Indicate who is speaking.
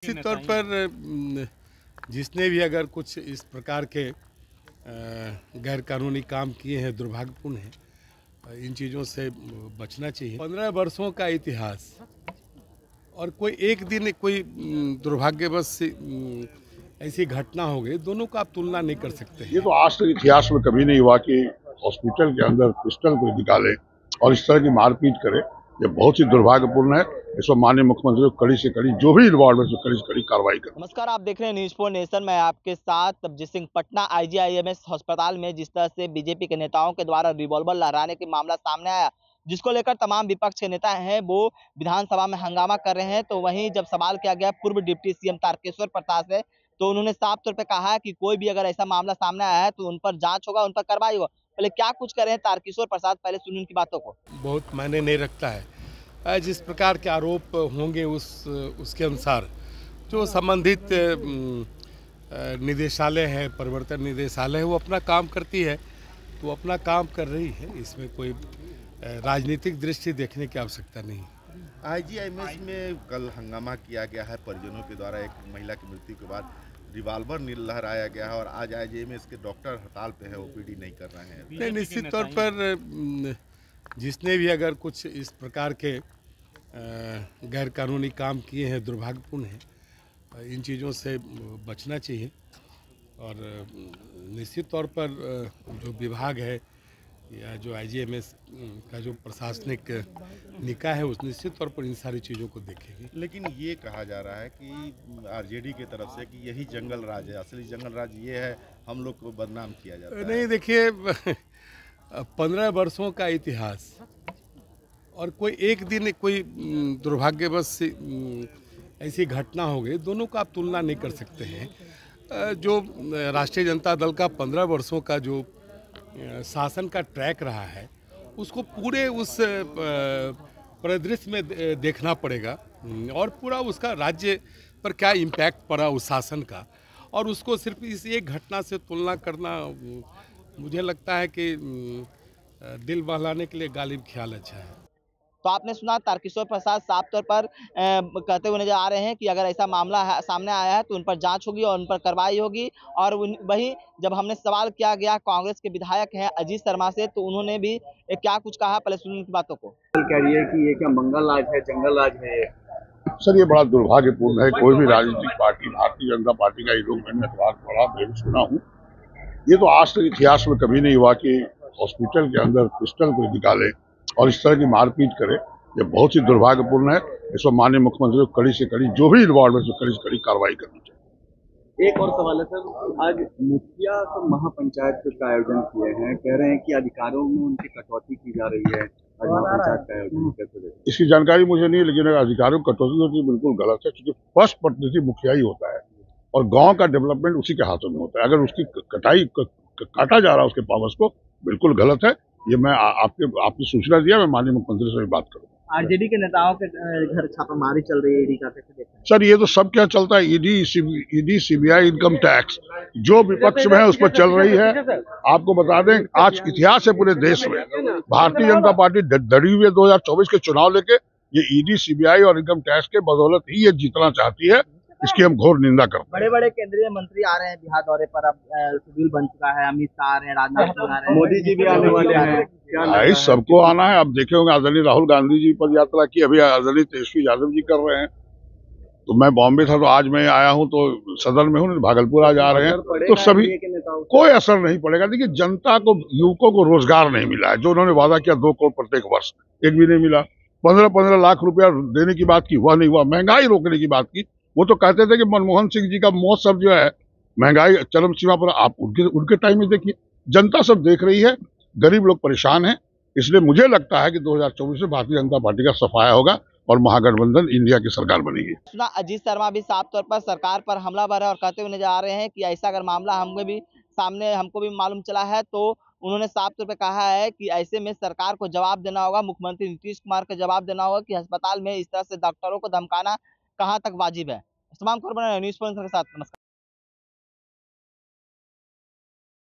Speaker 1: निश्चित तौर पर जिसने भी अगर कुछ इस प्रकार के गैर कानूनी काम किए हैं, दुर्भाग्यपूर्ण हैं, इन चीज़ों से बचना चाहिए। 15 वर्षों का इतिहास और कोई एक दिन कोई दुर्भाग्यवश ऐसी घटना हो गई, दोनों का आप तुलना नहीं कर सकते हैं।
Speaker 2: ये तो आज तक इतिहास में कभी नहीं हुआ कि हॉस्पिटल के अंदर पिस्टल को निकाले और इस तरह की मारपीट करे। ये बहुत ही दुर्भाग्यपूर्ण है। इस पर माननीय मुख्यमंत्री को कड़ी से कड़ी, जो भी इन्वॉल्व है, कड़ी से कड़ी कार्रवाई करे।
Speaker 3: नमस्कार, आप देख रहे हैं न्यूज़4 नेशन। मैं आपके साथ तबजीत सिंह। पटना आईजीआईएमएस अस्पताल में जिस तरह से बीजेपी के नेताओं के द्वारा रिवॉल्वर लहराने के मामला सामने आया, जिसको लेकर तमाम विपक्ष के नेता हैं वो विधानसभा में हंगामा कर रहे हैं, तो वहीं जब सवाल किया गया पूर्व डिप्टी सीएम तारकेश्वर प्रसाद से, तो उन्होंने साफ तौर पर कहा कि कोई भी अगर ऐसा मामला सामने आया है तो उन पर जांच होगा, उन पर कार्रवाई होगा। पहले क्या कुछ कर रहे हैं तारकेश्वर प्रसाद, पहले सुनिए उनकी बातों को।
Speaker 1: बहुत मायने नहीं रखता है। जिस प्रकार के आरोप होंगे उसके अनुसार जो संबंधित निदेशालय है, प्रवर्तन निदेशालय है, वो अपना काम करती है, तो अपना काम कर रही है। इसमें कोई राजनीतिक दृष्टि देखने की आवश्यकता नहीं।
Speaker 4: आईजीआईएमएस में कल हंगामा किया गया है परिजनों के द्वारा। एक महिला की मृत्यु के बाद रिवॉल्वर लहराया गया है और आज आईजीआईएमएस के डॉक्टर हड़ताल पे है, ओपीडी नहीं कर रहे हैं।
Speaker 1: नहीं, निश्चित तौर पर जिसने भी अगर कुछ इस प्रकार के गैर कानूनी काम किए हैं, दुर्भाग्यपूर्ण हैं, इन चीज़ों से बचना चाहिए। और निश्चित तौर पर जो विभाग है या जो आईजीआईएमएस का जो प्रशासनिक निकाय है, उस निश्चित तौर पर इन सारी चीज़ों को देखेगी।
Speaker 4: लेकिन ये कहा जा रहा है कि आरजेडी की तरफ से कि यही जंगल राज है, असली जंगल राज ये है, हम लोग को बदनाम किया जाता है।
Speaker 1: नहीं, देखिए 15 वर्षों का इतिहास और कोई एक दिन कोई दुर्भाग्यवश ऐसी घटना हो गई, दोनों का आप तुलना नहीं कर सकते हैं। जो राष्ट्रीय जनता दल का 15 वर्षों का जो शासन का ट्रैक रहा है, उसको पूरे उस परिदृश्य में देखना पड़ेगा और पूरा उसका राज्य पर क्या इम्पैक्ट पड़ा उस शासन का, और उसको सिर्फ इस एक घटना से तुलना करना मुझे लगता है कि दिल बहलाने के लिए गालिब ख्याल अच्छा है।
Speaker 3: तो आपने सुना तारकेश्वर प्रसाद साफ तौर पर कहते हुए नजर आ रहे हैं कि अगर ऐसा मामला सामने आया है तो उन पर जांच होगी और उन पर कार्रवाई होगी। और वहीं जब हमने सवाल किया गया कांग्रेस के विधायक हैं अजीत शर्मा से, तो उन्होंने भी क्या कुछ कहा, पहले सुनिए उनकी बातों को।
Speaker 5: कह रही है कि ये क्या मंगल राज है, जंगल राज है।
Speaker 2: सर, ये बड़ा दुर्भाग्यपूर्ण है। कोई भी राजनीतिक पार्टी, भारतीय जनता पार्टी का ये लोग, मैंने अखबार पढ़ा, मैं भी सुना हूँ, ये तो आज तक इतिहास में कभी नहीं हुआ कि हॉस्पिटल के अंदर पिस्टल को निकाले और इस तरह की मारपीट करे। ये बहुत ही दुर्भाग्यपूर्ण है। इस पर माननीय मुख्यमंत्री को कड़ी से कड़ी, जो भी इन्वॉल्व है, कड़ी से कड़ी कार्रवाई करनी चाहिए।
Speaker 5: एक और सवाल है सर, आज मुखिया तो महापंचायत का आयोजन किए हैं, कह रहे हैं कि अधिकारों में उनकी कटौती की जा रही है। आज महापंचायत का आयोजन कैसे देखते?
Speaker 2: इसकी जानकारी मुझे नहीं है, लेकिन अगर अधिकारियों की कटौती होती है बिल्कुल गलत है, क्योंकि फर्स्ट प्रतिनिधि मुखिया ही होता है और गांव का डेवलपमेंट उसी के हाथों में होता है। अगर उसकी कटाई काटा जा रहा है उसके पावर्स को, बिल्कुल गलत है। ये मैं आपकी सूचना दिया, मैं माननीय मुख्यमंत्री से भी बात करूँ।
Speaker 3: आरजेडी के नेताओं के घर छापामारी चल रही है, ईडी का, कैसे देखते हैं?
Speaker 2: सर, ये तो सब क्या चलता है, ईडी सीबीआई, इनकम टैक्स, जो विपक्ष में है उस पर चल रही है। आपको बता दें, आज इतिहास है पूरे देश में, भारतीय जनता पार्टी डरी हुई है 2024 के चुनाव लेके। ये ईडी सीबीआई और इनकम टैक्स के बदौलत ही ये जीतना चाहती है। इसकी हम घोर निंदा करते हैं।
Speaker 3: बड़े बड़े केंद्रीय मंत्री आ रहे हैं बिहार दौरे पर, अब शेड्यूल बन चुका है। अमित शाह आ रहे हैं, राजनाथ सिंह आ रहे हैं,
Speaker 5: मोदी जी भी आने वाले हैं।
Speaker 2: भाई, सबको आना है। अब देखे होंगे आदरणीय राहुल गांधी जी पद यात्रा की, अभी आदरणीय तेजस्वी यादव जी कर रहे हैं। तो मैं बॉम्बे था, तो आज मैं आया हूं, तो सदन में हूं, भागलपुर आज आ रहे हैं, तो सभी कोई असर नहीं पड़ेगा। देखिए, जनता को, युवकों को रोजगार नहीं मिला है। जो उन्होंने वादा किया 2 करोड़ प्रत्येक वर्ष, एक भी नहीं मिला। 15-15 लाख रुपया देने की बात की, वह नहीं हुआ। महंगाई रोकने की बात की, वो तो कहते थे कि मनमोहन सिंह जी का महोत्सव जो है, महंगाई चरम सीमा पर। आप उनके टाइम में देखिए, जनता सब देख रही है, गरीब लोग परेशान हैं। इसलिए मुझे लगता है कि 2024 में भारतीय जनता पार्टी का सफाया होगा और महागठबंधन इंडिया की सरकार बनेगी।
Speaker 3: अजीत शर्मा भी साफ तौर पर सरकार पर हमलावर है और कहते हुए नजर आ रहे हैं कि ऐसा अगर मामला हमको भी मालूम चला है, तो उन्होंने साफ तौर पे कहा है कि ऐसे में सरकार को जवाब देना होगा, मुख्यमंत्री नीतीश कुमार को जवाब देना होगा कि अस्पताल में इस तरह से डॉक्टरों को धमकाना कहां तक वाजिब है। तमाम खबर न्यूज़4 के साथ। नमस्कार।